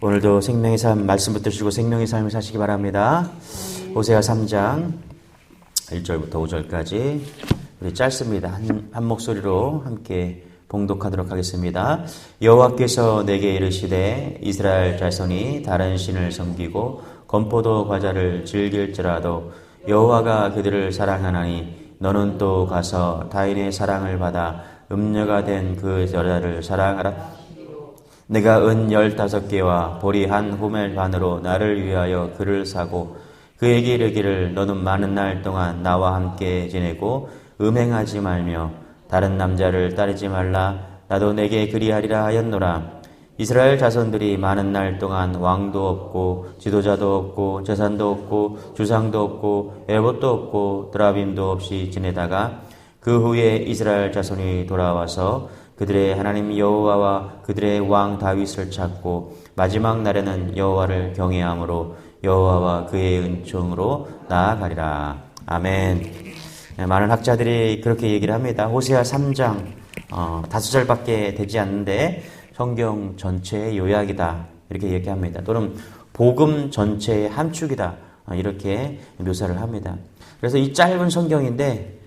오늘도 생명의 삶 말씀 붙드시고 생명의 삶을 사시기 바랍니다. 호세아 3장 1절부터 5절까지 우리 짧습니다. 한 목소리로 함께 봉독하도록 하겠습니다. 여호와께서 내게 이르시되 이스라엘 자손이 다른 신을 섬기고 건포도 과자를 즐길지라도 여호와가 그들을 사랑하나니 너는 또 가서 타인의 사랑을 받아 음녀가 된 그 여자를 사랑하라. 내가 은 15개와 보리 한 호멜 반으로 나를 위하여 그를 사고 그에게 이르기를 너는 많은 날 동안 나와 함께 지내고 음행하지 말며 다른 남자를 따르지 말라. 나도 내게 그리하리라 하였노라. 이스라엘 자손들이 많은 날 동안 왕도 없고 지도자도 없고 재산도 없고 주상도 없고 에봇도 없고 드라빔도 없이 지내다가 그 후에 이스라엘 자손이 돌아와서 그들의 하나님 여호와와 그들의 왕 다윗을 찾고 마지막 날에는 여호와를 경외함으로 여호와와 그의 은총으로 나아가리라. 아멘. 많은 학자들이 그렇게 얘기를 합니다. 호세아 3장 5절밖에 되지 않는데 성경 전체의 요약이다 이렇게 얘기합니다. 또는 복음 전체의 함축이다 이렇게 묘사를 합니다. 그래서 이 짧은 성경인데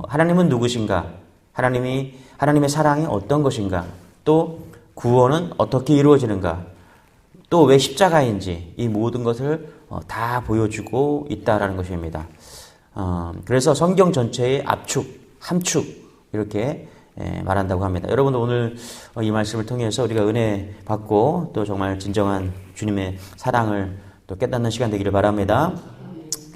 하나님은 누구신가? 하나님의 사랑이 어떤 것인가? 또 구원은 어떻게 이루어지는가? 또 왜 십자가인지 이 모든 것을 다 보여주고 있다라는 것입니다. 그래서 성경 전체의 압축, 함축 이렇게 말한다고 합니다. 여러분 오늘 이 말씀을 통해서 우리가 은혜 받고 또 정말 진정한 주님의 사랑을 또 깨닫는 시간 되기를 바랍니다.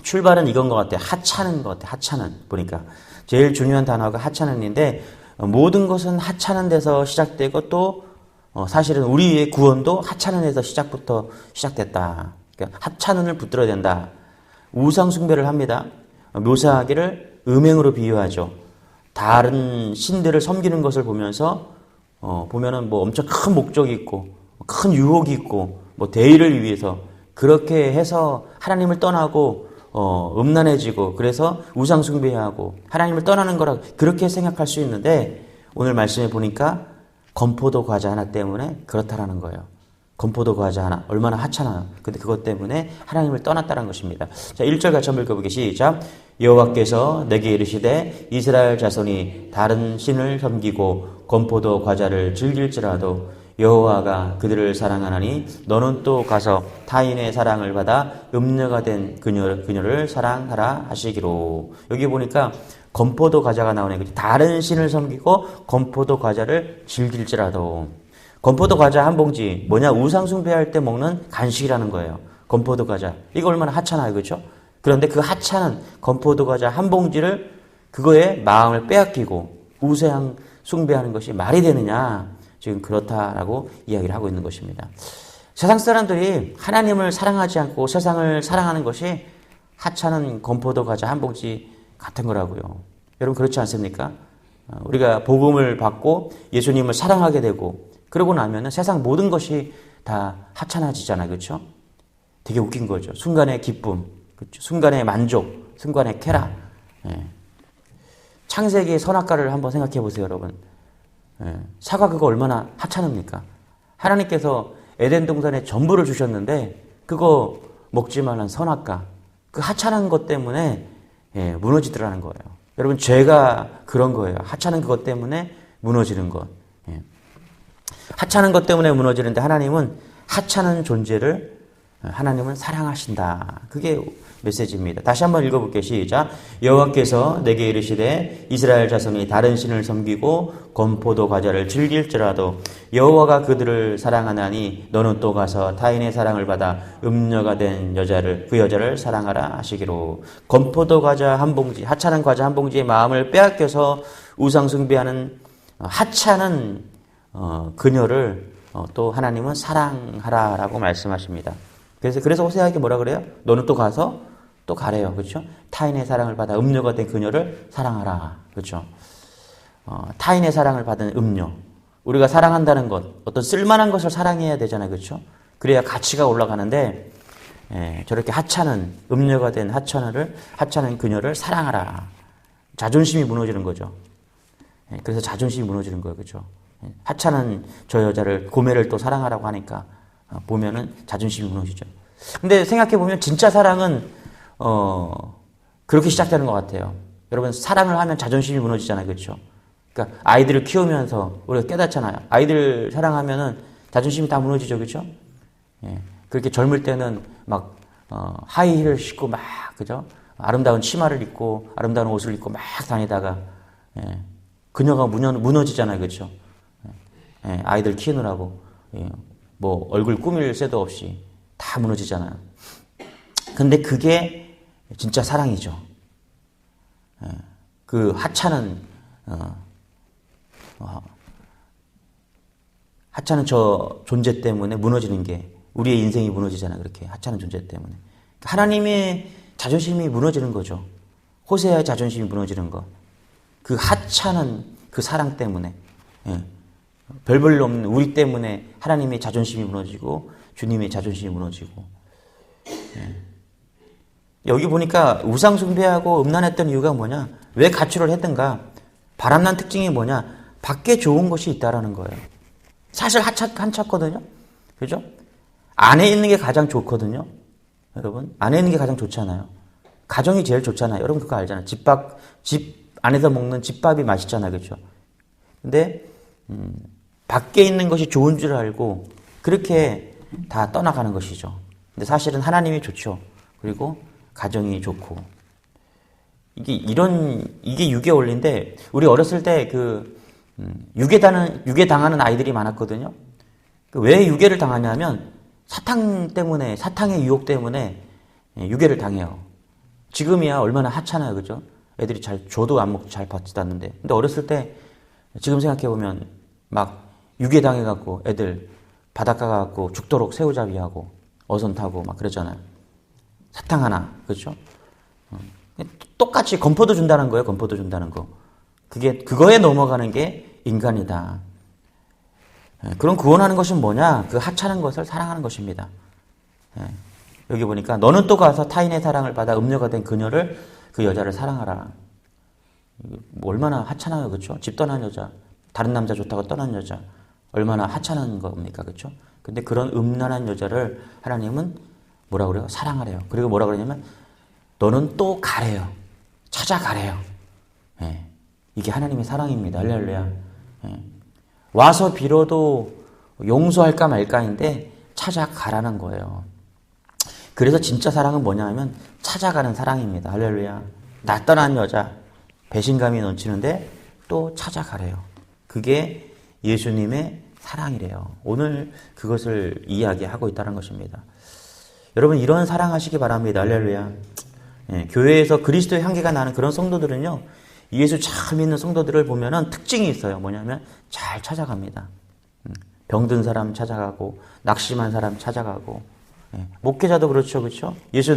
출발은 이건 것 같아요. 하찮은 것 같아요. 하찮은 보니까 제일 중요한 단어가 하찮은인데 모든 것은 하찮은 데서 시작되고 또 사실은 우리의 구원도 하찮은 데서 시작부터 시작됐다. 그러니까 하찮은을 붙들어야 된다. 우상 숭배를 합니다. 묘사하기를 음행으로 비유하죠. 다른 신들을 섬기는 것을 보면서 보면은 뭐 엄청 큰 목적이 있고 큰 유혹이 있고 뭐 대의를 위해서 그렇게 해서 하나님을 떠나고 음란해지고 그래서 우상 숭배하고 하나님을 떠나는 거라 그렇게 생각할 수 있는데 오늘 말씀에 보니까 건포도 과자 하나 때문에 그렇다라는 거예요. 건포도 과자 하나 얼마나 하찮아요. 근데 그것 때문에 하나님을 떠났다는 것입니다. 자, 1절 같이 한번 읽어보게 시작. 여호와께서 내게 이르시되 이스라엘 자손이 다른 신을 섬기고 건포도 과자를 즐길지라도 여호와가 그들을 사랑하나니 너는 또 가서 타인의 사랑을 받아 음녀가 된 그녀를 사랑하라 하시기로. 여기 보니까 건포도 과자가 나오네. 다른 신을 섬기고 건포도 과자를 즐길지라도. 건포도 과자 한 봉지 뭐냐? 우상 숭배할 때 먹는 간식이라는 거예요. 건포도 과자. 이거 얼마나 하찮아요. 그렇죠? 그런데 그 하찮은 건포도 과자 한 봉지를 그거에 마음을 빼앗기고 우상 숭배하는 것이 말이 되느냐? 지금 그렇다라고 이야기를 하고 있는 것입니다. 세상 사람들이 하나님을 사랑하지 않고 세상을 사랑하는 것이 하찮은 건포도 과자 한 봉지 같은 거라고요. 여러분 그렇지 않습니까? 우리가 복음을 받고 예수님을 사랑하게 되고 그러고 나면 세상 모든 것이 다 하찮아지잖아요. 그렇죠? 되게 웃긴 거죠. 순간의 기쁨, 그렇죠? 순간의 만족, 순간의 쾌락. 창세기의 선악과를 한번 생각해 보세요, 여러분. 사과 그거 얼마나 하찮습니까? 하나님께서 에덴 동산에 전부를 주셨는데 그거 먹지 말란 선악과 그 하찮은 것 때문에 무너지더라는 거예요. 여러분 죄가 그런 거예요. 하찮은 그것 때문에 무너지는 것. 하찮은 것 때문에 무너지는데 하나님은 하찮은 존재를 하나님은 사랑하신다. 그게 메시지입니다. 다시 한번 읽어볼게요. 시작. 여호와께서 내게 이르시되 이스라엘 자손이 다른 신을 섬기고 건포도 과자를 즐길지라도 여호와가 그들을 사랑하나니 너는 또 가서 타인의 사랑을 받아 음녀가 된 그 여자를 사랑하라 하시기로. 건포도 과자 한 봉지, 하찮은 과자 한 봉지의 마음을 빼앗겨서 우상 숭배하는 하찮은 그녀를 또 하나님은 사랑하라라고 말씀하십니다. 그래서 호세아에게 뭐라 그래요? 너는 또 가서 또 가래요. 그렇죠? 타인의 사랑을 받아 음녀가 된 그녀를 사랑하라. 그렇죠? 타인의 사랑을 받은 음녀. 우리가 사랑한다는 것, 어떤 쓸만한 것을 사랑해야 되잖아요. 그렇죠? 그래야 가치가 올라가는데 저렇게 하찮은 음녀가 된 하찮은 그녀를 사랑하라. 자존심이 무너지는 거죠. 그래서 자존심이 무너지는 거예요. 그렇죠? 하찮은 저 여자를 고매를 또 사랑하라고 하니까 보면은 자존심이 무너지죠. 근데 생각해보면 진짜 사랑은 그렇게 시작되는 것 같아요. 여러분, 사랑을 하면 자존심이 무너지잖아요. 그렇죠? 그러니까 아이들을 키우면서 우리가 깨닫잖아요. 아이들 사랑하면은 자존심이 다 무너지죠. 그렇죠? 예. 그렇게 젊을 때는 막 하이힐을 신고 막, 그죠? 아름다운 치마를 입고 아름다운 옷을 입고 막 다니다가 그녀가 무너지잖아요. 그렇죠? 아이들 키우느라고 뭐 얼굴 꾸밀 새도 없이 다 무너지잖아요. 근데 그게 진짜 사랑이죠. 그 하찮은 저 존재 때문에 무너지는 게 우리의 인생이 무너지잖아요. 그렇게 하찮은 존재 때문에 하나님의 자존심이 무너지는 거죠. 호세아의 자존심이 무너지는 거. 그 하찮은 그 사랑 때문에 별 볼 일 없는 우리 때문에 하나님의 자존심이 무너지고 주님의 자존심이 무너지고. 여기 보니까 우상 숭배하고 음란했던 이유가 뭐냐? 왜 가출을 했던가? 바람난 특징이 뭐냐? 밖에 좋은 것이 있다라는 거예요. 사실 한찼거든요. 그죠? 안에 있는 게 가장 좋거든요. 여러분, 안에 있는 게 가장 좋잖아요. 가정이 제일 좋잖아요. 여러분 그거 알잖아요. 집 안에서 먹는 집밥이 맛있잖아요. 그렇죠? 근데 밖에 있는 것이 좋은 줄 알고 그렇게 다 떠나가는 것이죠. 근데 사실은 하나님이 좋죠. 그리고 가정이 좋고. 이게 유괴 원리인데, 우리 어렸을 때 유괴 당하는 아이들이 많았거든요. 왜 유괴를 당하냐면, 사탕의 유혹 때문에 유괴를 당해요. 지금이야 얼마나 하찮아요. 그죠? 애들이 줘도 안 먹고 잘 받지도 않는데. 근데 어렸을 때, 지금 생각해보면, 막 유괴 당해갖고 애들 바닷가 가갖고 죽도록 새우잡이하고 어선 타고 막 그랬잖아요. 사탕 하나, 그렇죠? 똑같이 건포도 준다는 거예요. 건포도 준다는 거. 그거에 넘어가는 게 인간이다. 그럼 구원하는 것은 뭐냐? 그 하찮은 것을 사랑하는 것입니다. 여기 보니까 너는 또 가서 타인의 사랑을 받아 음녀가 된 그녀를, 그 여자를 사랑하라. 얼마나 하찮아요. 그렇죠? 집 떠난 여자, 다른 남자 좋다고 떠난 여자, 얼마나 하찮은 겁니까? 그렇죠? 근데 그런 음란한 여자를 하나님은 뭐라 그래요? 사랑하래요. 그리고 뭐라 그러냐면 너는 또 가래요. 찾아가래요. 이게 하나님의 사랑입니다. 할렐루야. 와서 빌어도 용서할까 말까인데 찾아가라는 거예요. 그래서 진짜 사랑은 뭐냐 하면 찾아가는 사랑입니다. 할렐루야. 나 떠난 여자, 배신감이 넘치는데 또 찾아가래요. 그게 예수님의 사랑이래요. 오늘 그것을 이야기하고 있다는 것입니다. 여러분, 이런 사랑하시기 바랍니다. 할렐루야. 교회에서 그리스도의 향기가 나는 그런 성도들은요, 예수 참 믿는 성도들을 보면은 특징이 있어요. 뭐냐면 잘 찾아갑니다. 병든 사람 찾아가고, 낙심한 사람 찾아가고, 목회자도 그렇죠. 그렇죠? 예수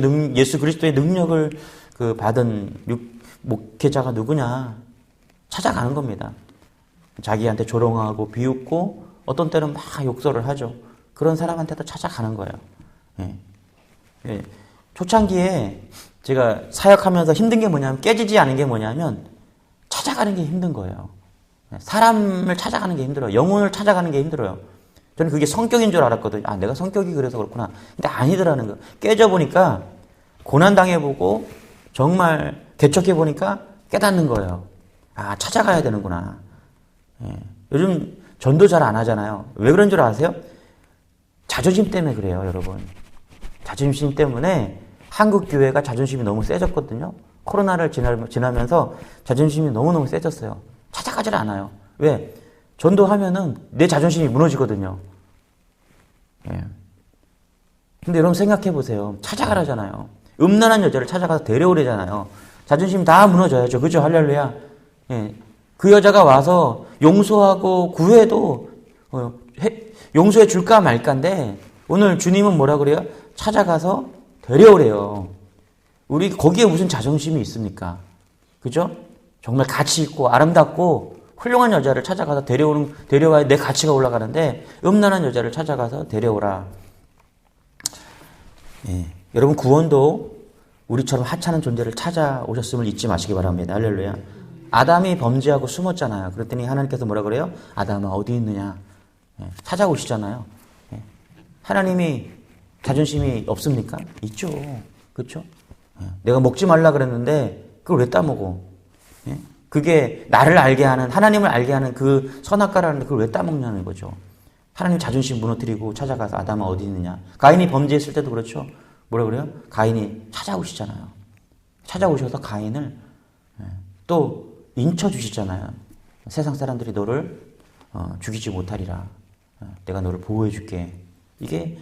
그리스도의 능력을 받은 목회자가 누구냐? 찾아가는 겁니다. 자기한테 조롱하고 비웃고 어떤 때는 막 욕설을 하죠. 그런 사람한테도 찾아가는 거예요. 초창기에 제가 사역하면서 힘든 게 뭐냐면, 깨지지 않은 게 뭐냐면 찾아가는 게 힘든 거예요. 사람을 찾아가는 게 힘들어요. 영혼을 찾아가는 게 힘들어요. 저는 그게 성격인 줄 알았거든요. 아, 내가 성격이 그래서 그렇구나. 근데 아니더라는 거예요. 깨져보니까, 고난당해보고 정말 개척해보니까 깨닫는 거예요. 아, 찾아가야 되는구나. 요즘 전도 잘 안 하잖아요. 왜 그런 줄 아세요? 자존심 때문에 그래요, 여러분. 자존심 때문에 한국 교회가 자존심이 너무 세졌거든요. 코로나를 지나면서 자존심이 너무너무 세졌어요. 찾아가질 않아요. 왜? 전도하면은 내 자존심이 무너지거든요. 근데 여러분 생각해 보세요. 찾아가라잖아요. 음란한 여자를 찾아가서 데려오래잖아요. 자존심 다 무너져야죠. 그죠? 할렐루야. 그 여자가 와서 용서하고 구해도 용서해 줄까 말까인데, 오늘 주님은 뭐라 그래요? 찾아가서 데려오래요. 우리 거기에 무슨 자존심이 있습니까? 그죠? 정말 가치 있고 아름답고 훌륭한 여자를 찾아가서 데려와야 내 가치가 올라가는데, 음란한 여자를 찾아가서 데려오라. 여러분, 구원도 우리처럼 하찮은 존재를 찾아오셨음을 잊지 마시기 바랍니다. 할렐루야. 아담이 범죄하고 숨었잖아요. 그랬더니 하나님께서 뭐라 그래요? 아담아, 어디 있느냐? 찾아오시잖아요. 하나님이 자존심이 없습니까? 있죠. 그렇죠? 내가 먹지 말라 그랬는데 그걸 왜 따먹어? 예? 그게 나를 알게 하는, 하나님을 알게 하는 그 선악과라는데 그걸 왜 따먹냐는 거죠. 하나님 자존심 무너뜨리고 찾아가서 아담아 어디 있느냐. 가인이 범죄했을 때도 그렇죠. 뭐라 그래요? 가인이 찾아오시잖아요. 찾아오셔서 가인을 또 인쳐주시잖아요. 세상 사람들이 너를 죽이지 못하리라. 내가 너를 보호해 줄게. 이게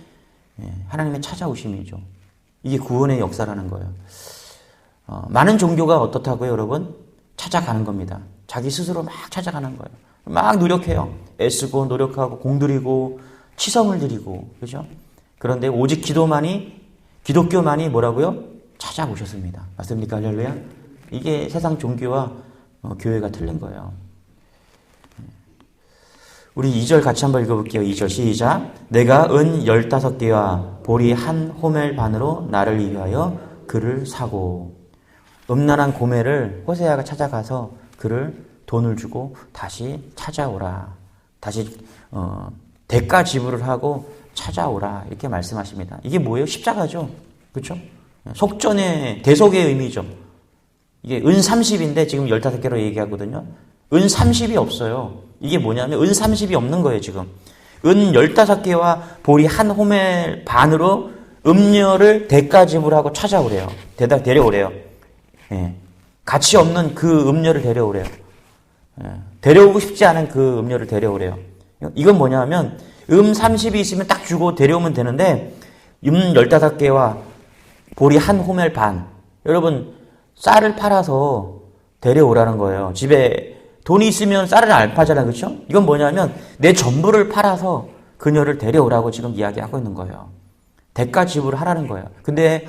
하나님의 찾아오심이죠. 이게 구원의 역사라는 거예요. 많은 종교가 어떻다고요, 여러분? 찾아가는 겁니다. 자기 스스로 막 찾아가는 거예요. 막 노력해요. 애쓰고 노력하고 공들이고 치성을 드리고, 그죠? 그런데 오직 기독교만이 뭐라고요? 찾아오셨습니다. 맞습니까? 할렐루야? 이게 세상 종교와 교회가 틀린 거예요. 우리 2절 같이 한번 읽어볼게요. 2절 시작. 내가 은 15개와 보리 한 호멜 반으로 나를 위하여 그를 사고. 음란한 고멜을 호세아가 찾아가서 그를 돈을 주고 다시 찾아오라. 다시 대가 지불을 하고 찾아오라. 이렇게 말씀하십니다. 이게 뭐예요? 십자가죠. 그렇죠? 속전의 대속의 의미죠. 이게 은 30인데 지금 15개로 얘기하거든요. 은 30이 없어요. 이게 뭐냐면 은 30이 없는 거예요, 지금. 은 15개와 보리 한 호멜 반으로 음료를 대가 지불하고 찾아오래요. 데려오래요. 예. 가치 없는 그 음료를 데려오래요. 예. 데려오고 싶지 않은 그 음료를 데려오래요. 이건 뭐냐면 30이 있으면 딱 주고 데려오면 되는데 15개와 보리 한 호멜 반. 여러분 쌀을 팔아서 데려오라는 거예요. 집에 돈이 있으면 쌀을 안 파잖아요. 그렇죠? 이건 뭐냐면 내 전부를 팔아서 그녀를 데려오라고 지금 이야기하고 있는 거예요. 대가 지불을 하라는 거예요. 근데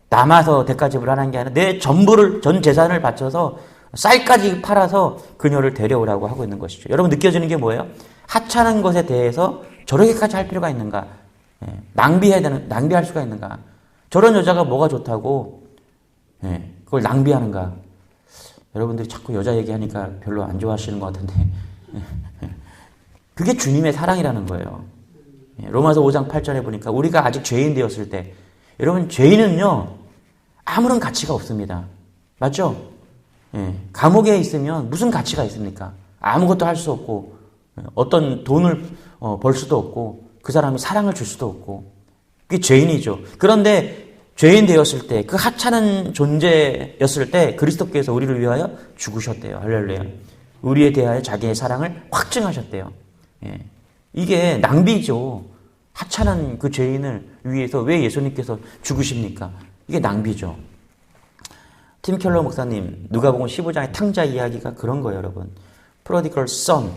남아서 대가 지불하는 게 아니라 내 전부를, 전 재산을 바쳐서 쌀까지 팔아서 그녀를 데려오라고 하고 있는 것이죠. 여러분 느껴지는 게 뭐예요? 하찮은 것에 대해서 저렇게까지 할 필요가 있는가? 낭비할 수가 있는가? 저런 여자가 뭐가 좋다고 그걸 낭비하는가? 여러분들이 자꾸 여자 얘기하니까 별로 안 좋아하시는 것 같은데 그게 주님의 사랑이라는 거예요. 로마서 5장 8절에 보니까 우리가 아직 죄인 되었을 때, 여러분 죄인은요 아무런 가치가 없습니다. 맞죠? 감옥에 있으면 무슨 가치가 있습니까? 아무것도 할 수 없고 어떤 돈을 벌 수도 없고 그 사람이 사랑을 줄 수도 없고 그게 죄인이죠. 그런데 죄인 되었을 때, 그 하찮은 존재였을 때 그리스도께서 우리를 위하여 죽으셨대요. 할렐루야. 우리에 대하여 자기의 사랑을 확증하셨대요. 이게 낭비죠. 하찮은 그 죄인을 위해서 왜 예수님께서 죽으십니까? 이게 낭비죠. 팀 켈러 목사님, 누가복음 15장의 탕자 이야기가 그런 거예요, 여러분. prodigal son,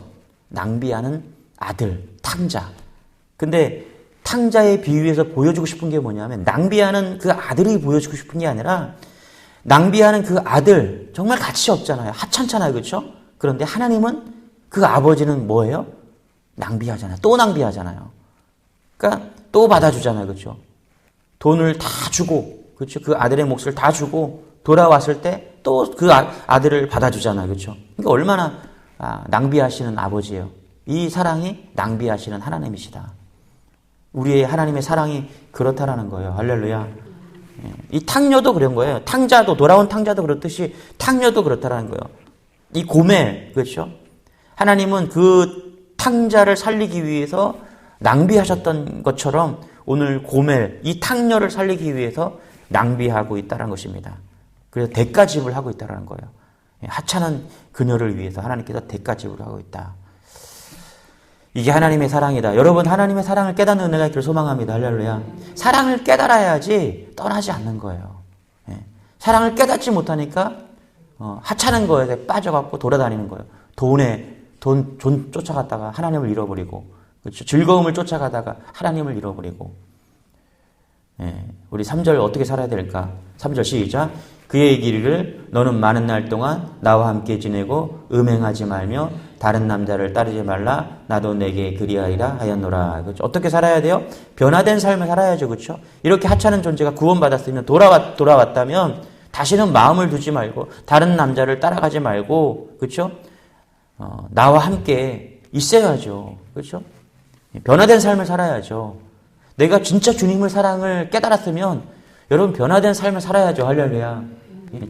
낭비하는 아들, 탕자. 근데 탕자의 비유에서 보여주고 싶은 게 뭐냐면 낭비하는 그 아들이 보여주고 싶은 게 아니라 낭비하는 그 아들 정말 가치 없잖아요. 하찮잖아요. 그렇죠? 그런데 하나님은 그 아버지는 뭐예요? 낭비하잖아요. 또 낭비하잖아요. 그러니까 또 받아주잖아요. 그렇죠? 돈을 다 주고 그렇죠? 그 아들의 몫을 다 주고 돌아왔을 때 또 그 아들을 받아주잖아요. 그렇죠? 그러니까 얼마나 낭비하시는 아버지예요. 이 사랑이 낭비하시는 하나님이시다. 우리의 하나님의 사랑이 그렇다라는 거예요. 할렐루야. 이 탕녀도 그런 거예요. 탕자도, 돌아온 탕자도 그렇듯이 탕녀도 그렇다라는 거예요. 이 고멜, 그렇죠? 하나님은 그 탕자를 살리기 위해서 낭비하셨던 것처럼 오늘 고멜, 이 탕녀를 살리기 위해서 낭비하고 있다는 것입니다. 그래서 대가 지불하고 있다는 거예요. 하찮은 그녀를 위해서 하나님께서 대가 지불하고 있다. 이게 하나님의 사랑이다. 여러분 하나님의 사랑을 깨닫는 은혜가 있기를 소망합니다. 할렐루야. 사랑을 깨달아야지 떠나지 않는 거예요. 사랑을 깨닫지 못하니까 하찮은 거에 빠져갖고 돌아다니는 거예요. 돈 쫓아갔다가 하나님을 잃어버리고, 그렇죠? 즐거움을 쫓아가다가 하나님을 잃어버리고. 우리 3절 어떻게 살아야 될까? 3절 시작. 그의 길을 너는 많은 날 동안 나와 함께 지내고 음행하지 말며 다른 남자를 따르지 말라. 나도 내게 그리하리라 하였노라. 그렇죠? 어떻게 살아야 돼요? 변화된 삶을 살아야죠. 그렇죠? 이렇게 하찮은 존재가 구원받았으면 돌아왔다면 다시는 마음을 두지 말고 다른 남자를 따라가지 말고, 그렇죠? 나와 함께 있어야죠. 그렇죠? 변화된 삶을 살아야죠. 내가 진짜 주님의 사랑을 깨달았으면 여러분 변화된 삶을 살아야죠. 할렐루야.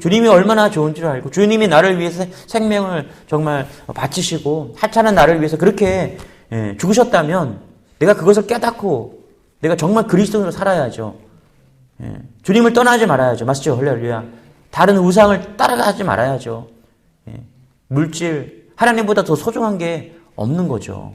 주님이 얼마나 좋은 줄 알고 주님이 나를 위해서 생명을 정말 바치시고 하찮은 나를 위해서 그렇게 죽으셨다면 내가 그것을 깨닫고 내가 정말 그리스도인으로 살아야죠. 주님을 떠나지 말아야죠. 맞죠? 할렐루야. 다른 우상을 따라가지 말아야죠. 물질, 하나님보다 더 소중한 게 없는 거죠.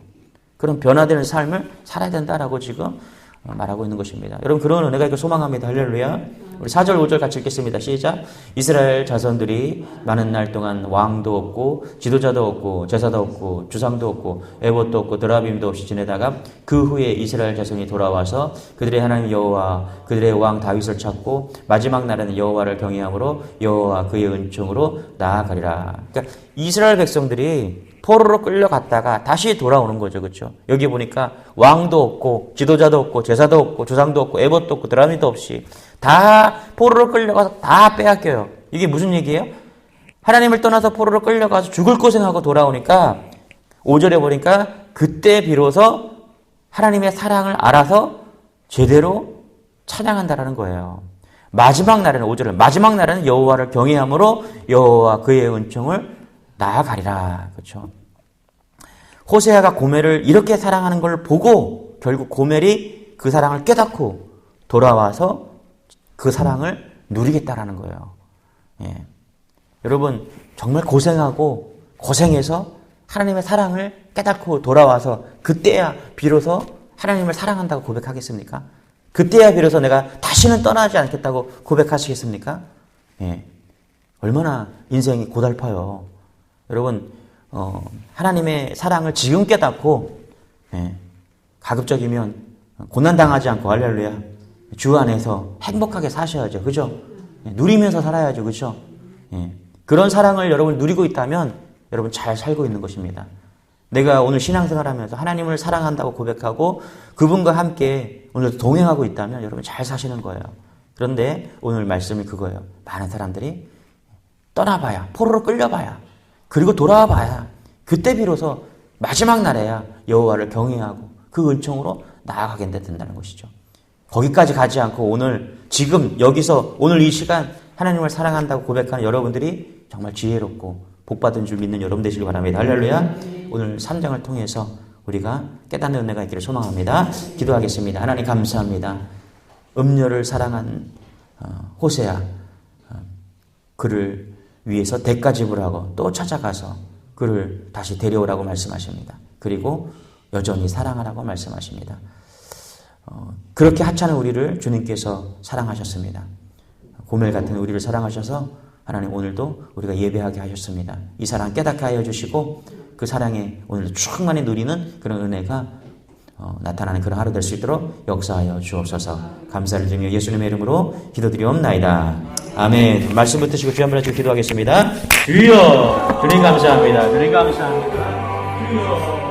그런 변화되는 삶을 살아야 된다라고 지금 말하고 있는 것입니다. 여러분 그런 은혜가 있고 소망합니다. 할렐루야. 우리 4절 5절 같이 읽겠습니다. 시작. 이스라엘 자손들이 많은 날 동안 왕도 없고 지도자도 없고 제사도 없고 주상도 없고 에봇도 없고 드라빔도 없이 지내다가 그 후에 이스라엘 자손이 돌아와서 그들의 하나님 여호와 그들의 왕 다윗을 찾고 마지막 날에는 여호와를 경외함으로 여호와 그의 은총으로 나아가리라. 그러니까 이스라엘 백성들이 포로로 끌려갔다가 다시 돌아오는 거죠. 그렇죠? 여기 보니까 왕도 없고 지도자도 없고 제사도 없고 주상도 없고 에봇도 없고 드라미도 없이 다 포로로 끌려가서 다 빼앗겨요. 이게 무슨 얘기예요? 하나님을 떠나서 포로로 끌려가서 죽을 고생하고 돌아오니까 5절에 보니까 그때 비로소 하나님의 사랑을 알아서 제대로 찬양한다라는 거예요. 마지막 날에는 5절에 마지막 날에는 여호와를 경외함으로 여호와 그의 은총을 나아가리라. 그렇죠? 호세아가 고멜을 이렇게 사랑하는 걸 보고 결국 고멜이 그 사랑을 깨닫고 돌아와서 그 사랑을 누리겠다라는 거예요. 예. 여러분 정말 고생하고 고생해서 하나님의 사랑을 깨닫고 돌아와서 그때야 비로소 하나님을 사랑한다고 고백하겠습니까? 그때야 비로소 내가 다시는 떠나지 않겠다고 고백하시겠습니까? 예. 얼마나 인생이 고달파요. 여러분 하나님의 사랑을 지금 깨닫고 가급적이면 고난당하지 않고 할렐루야 주 안에서 행복하게 사셔야죠. 그죠? 누리면서 살아야죠. 그죠? 그런 사랑을 여러분 누리고 있다면 여러분 잘 살고 있는 것입니다. 내가 오늘 신앙생활하면서 하나님을 사랑한다고 고백하고 그분과 함께 오늘 동행하고 있다면 여러분 잘 사시는 거예요. 그런데 오늘 말씀이 그거예요. 많은 사람들이 떠나봐야 포로로 끌려봐야 그리고 돌아와 봐야 그때 비로소 마지막 날에야 여호와를 경외하고 그 은총으로 나아가게 된다는 것이죠. 거기까지 가지 않고 오늘 지금 여기서 오늘 이 시간 하나님을 사랑한다고 고백하는 여러분들이 정말 지혜롭고 복받은 줄 믿는 여러분 되시길 바랍니다. 할렐루야. 오늘 3장을 통해서 우리가 깨닫는 은혜가 있기를 소망합니다. 기도하겠습니다. 하나님 감사합니다. 음료를 사랑한 호세아 그를 위해서 대가 지불하고 또 찾아가서 그를 다시 데려오라고 말씀하십니다. 그리고 여전히 사랑하라고 말씀하십니다. 그렇게 하찮은 우리를 주님께서 사랑하셨습니다. 고멜 같은 우리를 사랑하셔서 하나님 오늘도 우리가 예배하게 하셨습니다. 이 사랑 깨닫게 하여 주시고 그 사랑에 오늘도 충만히 누리는 그런 은혜가 나타나는 그런 하루 될 수 있도록 역사하여 주옵소서. 감사를 드리며 예수님의 이름으로 기도드리옵나이다. 아멘. 말씀 붙으시고 주여 한번 해주고 기도하겠습니다. 주여 주님 감사합니다. 주님 감사합니다. 주여